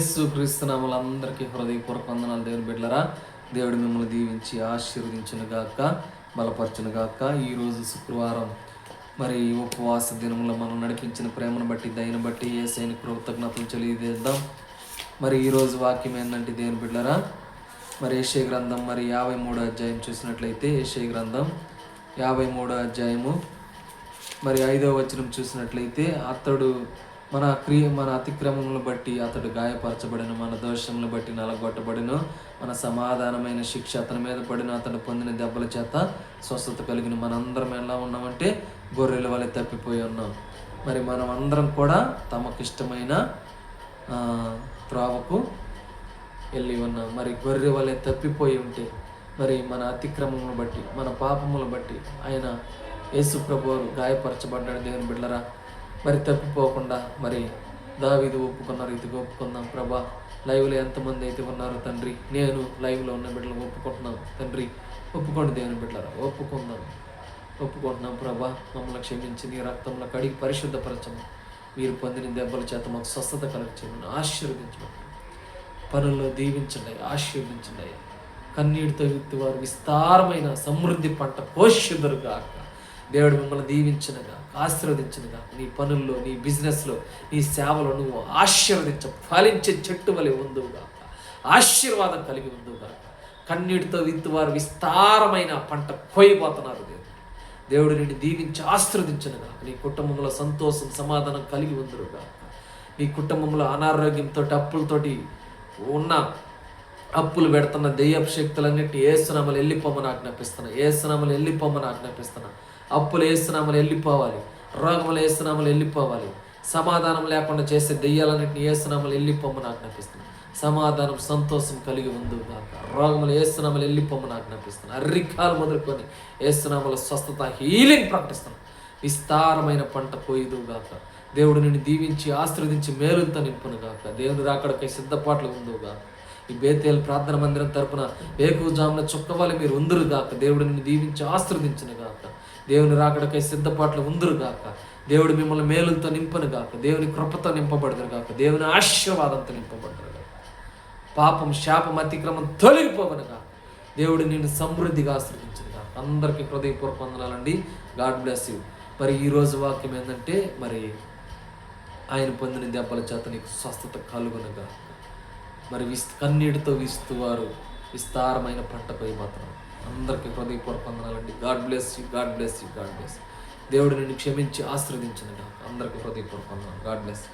యేసు క్రీస్తు నామములో అందరికీ హృదయపూర్వక వందనాలు. దేవుని బిడ్డలారా, దేవుడు మిమ్మల్ని దీవించి ఆశీర్వదించును గాక, బలపరచును గాక. ఈరోజు శుక్రవారం, మరి ఈ ఉపవాస దినములో మనం నడిపించిన ప్రేమను బట్టి, దయను బట్టి యేసయ్యకు కృతజ్ఞతలు తెలియజేద్దాం. మరి ఈరోజు వాక్యం ఏంటంటే దేవుని బిడ్డలారా, మరి యెషయా గ్రంథం 53వ అధ్యాయం చూసినట్లయితే, యెషయా గ్రంథం 53వ అధ్యాయము 5వ వచనం చూసినట్లయితే, అతడు మన అతిక్రమములను బట్టి అతడు గాయపరచబడిన, మన దోషములను బట్టి నలగొట్టబడిన, మన సమాధానమైన శిక్ష అతని మీద పడిన, అతను పొందిన దెబ్బల చేత స్వస్థత కలిగిన. మనందరం ఎలా ఉన్నామంటే గొర్రెల వలె తప్పిపోయి ఉన్నాం. మరి మనం అందరం కూడా తమకిష్టమైన త్రోవకు వెళ్ళి ఉన్నాం. మరి గొర్రె వలె తప్పిపోయి ఉంటే, మరి మన అతిక్రమములను బట్టి, మన పాపములను బట్టి ఆయన యేసు ప్రభువు గాయపరచబడ్డాడు. దేవుని బిడ్డలారా, మరి తప్పిపోకుండా మరి దావీదు ఒప్పుకున్నారు. ఇదిగో ఒప్పుకుందాం ప్రభా, లైవ్లో ఎంతమంది అయితే ఉన్నారో తండ్రి, నేను లైవ్లో ఉన్న బిడ్డలు ఒప్పుకుంటున్నాను తండ్రి. ఒప్పుకోండి దేవుని బిడ్డలారా, ఒప్పుకుంటున్నాం ప్రభా, మమ్మల్ని క్షమించి నీ రక్తంలో కడిగి పరిశుద్ధపరచము. మీరు పొందిన దెబ్బల చేత మాకు స్వస్థత కలగచేయమని ఆశీర్వదించమని, పనుల్లో దీవించండి, ఆశీర్వదించండి. కన్నీటితో విత్తి వారు విస్తారమైన సమృద్ధి పంట కోశుదురుగాక. దేవుడు మిమ్మల్ని దీవించనుగా, ఆశీర్వదించనుగా. నీ పనుల్లో, నీ బిజినెస్లో, నీ సేవలో నువ్వు ఫలించే చెట్టు వలె ఉందువుగాక, ఆశీర్వాదం కలిగి ఉందువుగాక. కన్నీటితో విత్తువారు విస్తారమైన పంట కోయబోతున్నారు. దేవుడు నిన్ను దీవించి ఆశీర్వదించనుగా. నీ కుటుంబంలో సంతోషం, సమాధానం కలిగి ఉందురుగాక. నీ కుటుంబంలో అనారోగ్యంతో, అప్పులతోటి ఉన్న అప్పులు పెడుతున్న దెయ్యపు శక్తులన్నిటి ఏసునామలు వెళ్ళిపోమని ఆజ్ఞాపిస్తున్నా. అప్పులు ఏసునామలు వెళ్ళిపోవాలి, రోగములు ఏసునామలు వెళ్ళిపోవాలి, సమాధానం లేకుండా చేసే దెయ్యాలన్నింటినీ ఏసునామలు వెళ్ళిపోమని ఆజ్ఞాపిస్తున్నా. సమాధానం, సంతోషం కలిగి ఉందుగాక. రోగములు ఏసునామలు వెళ్ళిపోమని ఆజ్ఞాపిస్తున్నా. అర్రికాలు మొదలుకొని ఏసునామల స్వస్థత, హీలింగ్ ప్రకటిస్తున్నా. విస్తారమైన పంట పోయిదుగాక. దేవుడు నిన్ను దీవించి ఆశీర్వదించి మేలుతో నింపునుగాక. దేవుని రాకడకై సిద్ధపాట్లు ఉందుగాక. ఈ బేతేలు ప్రార్థన మందిరం తరపున వేకువజామున చుక్కవాలి మీరు ఉందురుగాక. దేవుడు నిన్ను దీవించి ఆశీర్వదించునుగాక. దేవుని రాకడకై సిద్ధపాట్లు ఉందురుగాక. దేవుడు మిమ్మల్ని మేలుతో నింపనుగాక. దేవుని కృపతో నింపబడదురుగాక. దేవుని ఆశీర్వాదంతో నింపబడదురుగాక. పాపం, శాపం, అతిక్రమం తొలగిపోవనుగా. దేవుడు నిన్ను సమృద్ధిగా ఆశీర్వదించునుగాక. అందరికీ హృదయపూర్వక వందనాలండి. God bless you. మరి ఈరోజు వాక్యం ఏంటంటే, మరి ఆయన పొందిన దెబ్బల చేత నీకు స్వస్థత కలుగునుగా. మరి కన్నీటితో వీస్తువారు విస్తారమైన పంట పోయిపోతున్నారు. అందరికీ హృదయపూర్వక వందనాలండి. God bless you. దేవుడు నిన్ను క్షమించి ఆశీర్వదించునుగా. అందరికీ హృదయపూర్వక వందనాలు. God bless you.